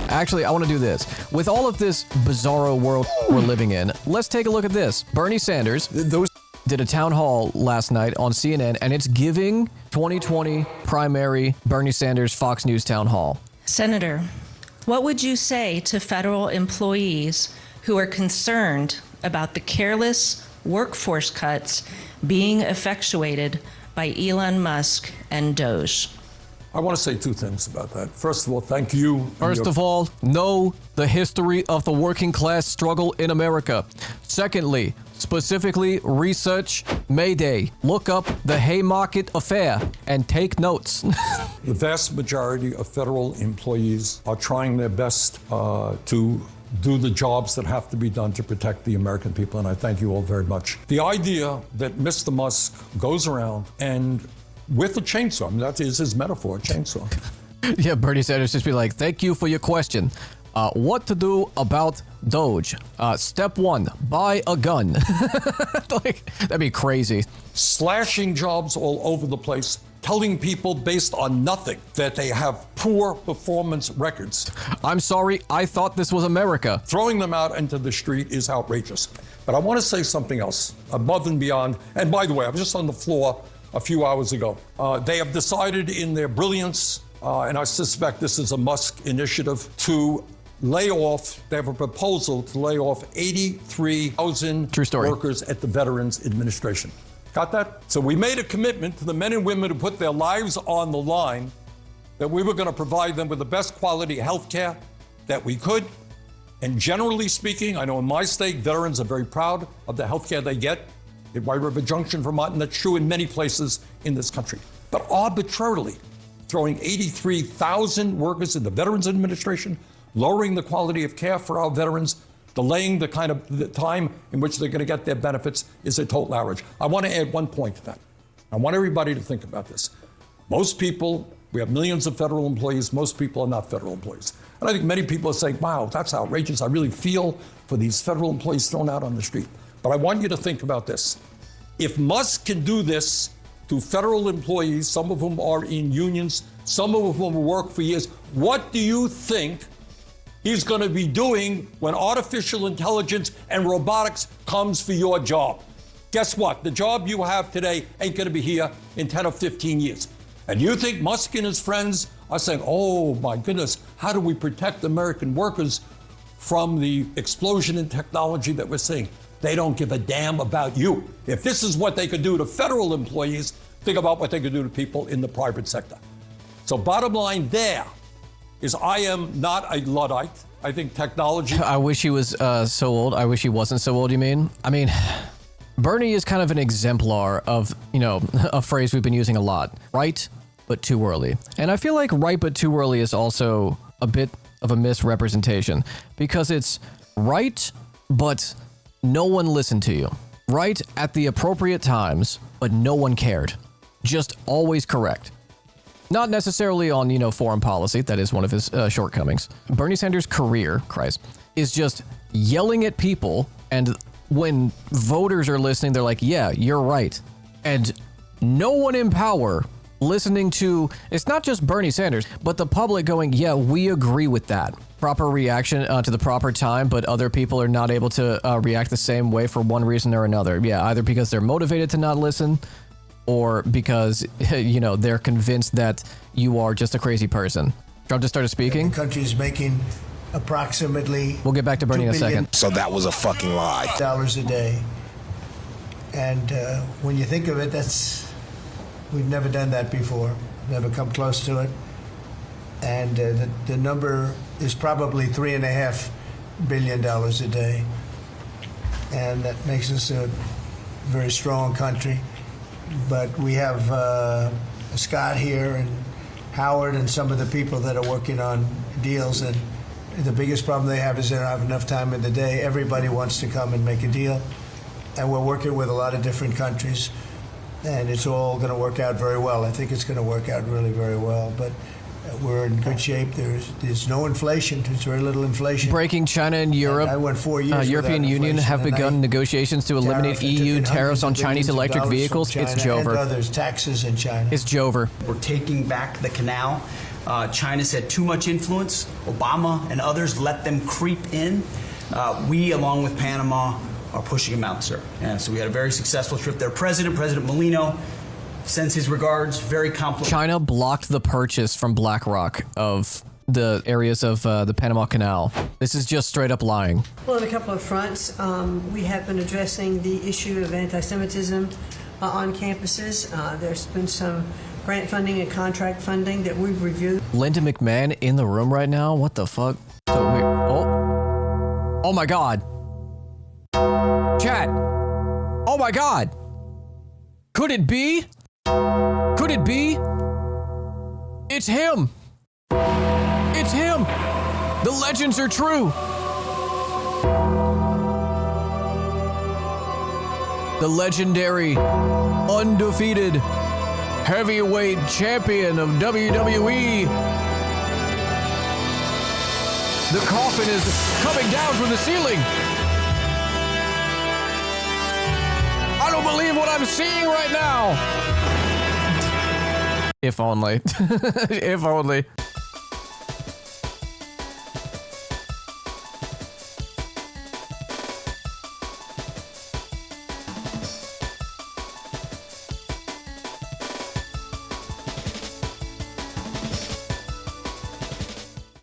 Actually, I want to do this. With all of this bizarro world we're living in, let's take a look at this. Bernie Sanders did a town hall last night on CNN, and it's giving 2020 primary Bernie Sanders Fox News town hall. Senator, what would you say to federal employees who are concerned about the careless workforce cuts being effectuated by Elon Musk and Doge? I want to say two things about that. First of all, thank you. First of all, know the history of the working class struggle in America. Secondly, specifically research May Day. Look up the Haymarket Affair and take notes. The vast majority of federal employees are trying their best to do the jobs that have to be done to protect the American people, and I thank you all very much. The idea that Mr. Musk goes around and with a chainsaw, I mean, that is his metaphor, a chainsaw. Yeah, Bernie Sanders just be like, thank you for your question. What to do about Doge? Step 1, buy a gun. Like, that'd be crazy. Slashing jobs all over the place, telling people based on nothing that they have poor performance records. I'm sorry, I thought this was America. Throwing them out into the street is outrageous. But I want to say something else, above and beyond. And by the way, I was just on the floor a few hours ago. They have decided in their brilliance, and I suspect this is a Musk initiative, to lay off, they have a proposal to lay off 83,000 workers at the Veterans Administration. Got that? So we made a commitment to the men and women who put their lives on the line that we were going to provide them with the best quality health care that we could. And generally speaking, I know in my state, veterans are very proud of the health care they get in White River Junction, Vermont, and that's true in many places in this country. But arbitrarily throwing 83,000 workers in the Veterans Administration, lowering the quality of care for our veterans, delaying the time in which they're going to get their benefits is a total outrage. I want to add one point to that. I want everybody to think about this. Most people, we have millions of federal employees, most people are not federal employees. And I think many people are saying, wow, that's outrageous. I really feel for these federal employees thrown out on the street. But I want you to think about this. If Musk can do this to federal employees, some of whom are in unions, some of whom work for years, what do you think he's going to be doing when artificial intelligence and robotics comes for your job? Guess what? The job you have today ain't going to be here in 10 or 15 years. And you think Musk and his friends are saying, oh my goodness, how do we protect American workers from the explosion in technology that we're seeing? They don't give a damn about you. If this is what they could do to federal employees, think about what they could do to people in the private sector. So bottom line there is I am not a Luddite. I think technology... I wish he was so old. I wish he wasn't so old, you mean? I mean, Bernie is kind of an exemplar of, a phrase we've been using a lot. Right, but too early. And I feel like right, but too early is also a bit of a misrepresentation because it's right, but no one listened to you. Right at the appropriate times, but no one cared. Just always correct. Not necessarily on, foreign policy. That is one of his shortcomings. Bernie Sanders' career, Christ, is just yelling at people. And when voters are listening, they're like, yeah, you're right. And no one in power listening to, it's not just Bernie Sanders, but the public going, yeah, we agree with that. Proper reaction to the proper time, but other people are not able to react the same way for one reason or another. Yeah, either because they're motivated to not listen or because, they're convinced that you are just a crazy person. Trump just started speaking. The country's making approximately... We'll get back to Bernie in a second. So that was a fucking lie. ...dollars a day. And when you think of it, we've never done that before. Never come close to it. And the number is probably $3.5 billion a day. And that makes us a very strong country. But we have Scott here and Howard and some of the people that are working on deals. And the biggest problem they have is they don't have enough time in the day. Everybody wants to come and make a deal. And we're working with a lot of different countries. And it's all going to work out very well. I think it's going to work out really very well. But we're in good shape. There's no inflation. There's very little inflation. Breaking China and Europe. I went 4 years European Union have begun negotiations to eliminate EU tariffs on Chinese electric vehicles. It's Jover. And others, taxes in China. It's Jover. We're taking back the canal. China's had too much influence. Obama and others let them creep in. We, along with Panama, are pushing them out, sir. And so we had a very successful trip there. President Molino sends his regards. Very complimentary. China blocked the purchase from BlackRock of the areas of the Panama Canal. This is just straight up lying. Well, on a couple of fronts, we have been addressing the issue of anti-Semitism on campuses. There's been some grant funding and contract funding that we've reviewed. Linda McMahon in the room right now? What the fuck? So weird. Oh. Oh my god. Chat. Oh my god. Could it be? Could it be? It's him. It's him. The legends are true. The legendary, undefeated heavyweight champion of WWE. The coffin is coming down from the ceiling. I don't believe what I'm seeing right now. If only. If only.